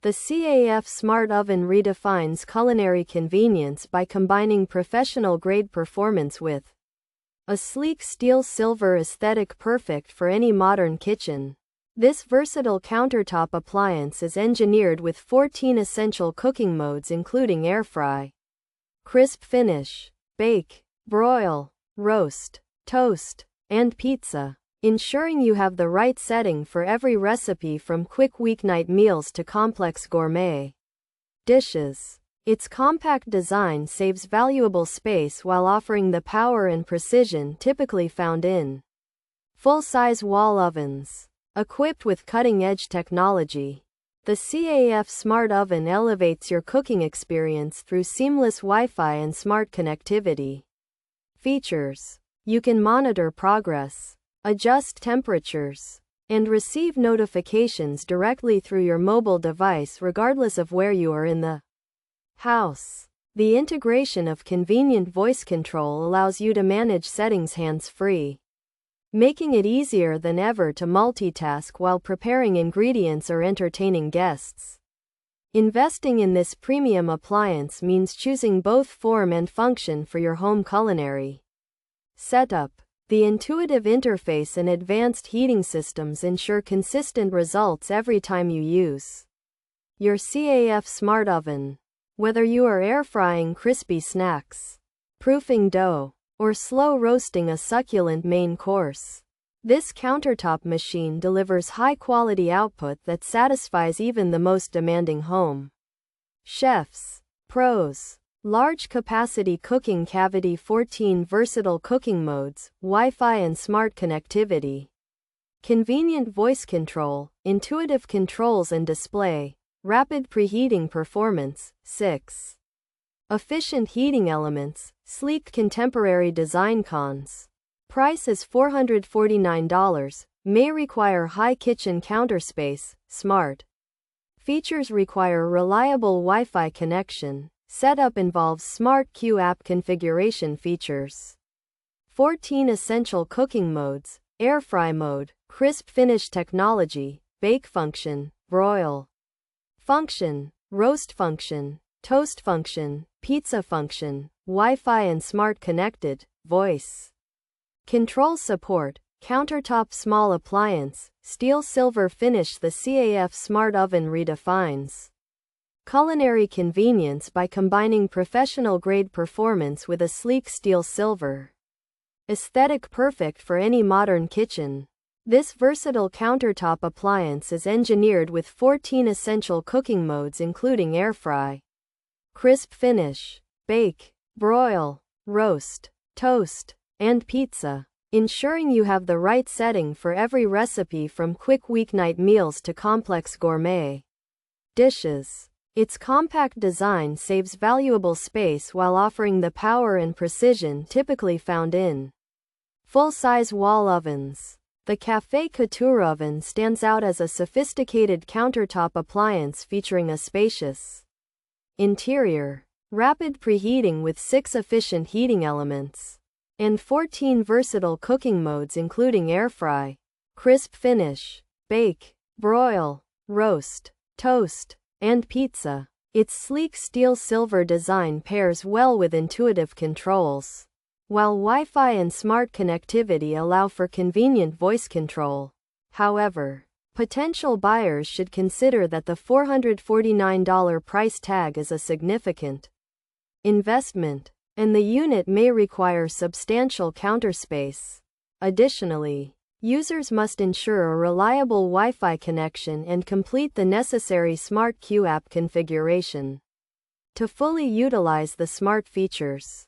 The Caf Smart Oven redefines culinary convenience by combining professional-grade performance with a sleek steel-silver aesthetic perfect for any modern kitchen. This versatile countertop appliance is engineered with 14 essential cooking modes including air fry, CrispFinish, bake, broil, roast, toast, and pizza, ensuring you have the right setting for every recipe from quick weeknight meals to complex gourmet dishes. Its compact design saves valuable space while offering the power and precision typically found in full-size wall ovens. Equipped with cutting-edge technology, the Caf Smart Oven elevates your cooking experience through seamless Wi-Fi and smart connectivity. Features: you can monitor progress, adjust temperatures, and receive notifications directly through your mobile device regardless of where you are in the house. The integration of convenient voice control allows you to manage settings hands-free, making it easier than ever to multitask while preparing ingredients or entertaining guests. Investing in this premium appliance means choosing both form and function for your home culinary setup. The intuitive interface and advanced heating systems ensure consistent results every time you use your Caf Smart Oven. Whether you are air frying crispy snacks, proofing dough, or slow roasting a succulent main course, this countertop machine delivers high-quality output that satisfies even the most demanding home chefs. Pros: large capacity cooking cavity, 14 versatile cooking modes, Wi-Fi and smart connectivity, convenient voice control, intuitive controls and display, rapid preheating performance, 6 efficient heating elements, sleek contemporary design. Cons: price is $449, may require high kitchen counter space. Smart features require reliable Wi-Fi connection. Setup involves Smart Q app configuration features. 14 essential cooking modes, air fry mode, CrispFinish technology, bake function, broil function, roast function, toast function, pizza function, Wi-Fi and smart connected, voice control support, countertop small appliance, steel silver finish. The Caf Smart Oven redefines culinary convenience by combining professional-grade performance with a sleek steel silver aesthetic perfect for any modern kitchen. This versatile countertop appliance is engineered with 14 essential cooking modes including air fry, CrispFinish, bake, broil, roast, toast, and pizza, ensuring you have the right setting for every recipe from quick weeknight meals to complex gourmet dishes. Its compact design saves valuable space while offering the power and precision typically found in full-size wall ovens. The Couture oven stands out as a sophisticated countertop appliance featuring a spacious interior, rapid preheating with 6 efficient heating elements, and 14 versatile cooking modes including air fry, CrispFinish, bake, broil, roast, toast, and pizza. Its sleek steel silver design pairs well with intuitive controls, while Wi-Fi and smart connectivity allow for convenient voice control. However, potential buyers should consider that the $449 price tag is a significant investment, and the unit may require substantial counter space. Additionally, users must ensure a reliable Wi-Fi connection and complete the necessary Smart Q app configuration to fully utilize the smart features.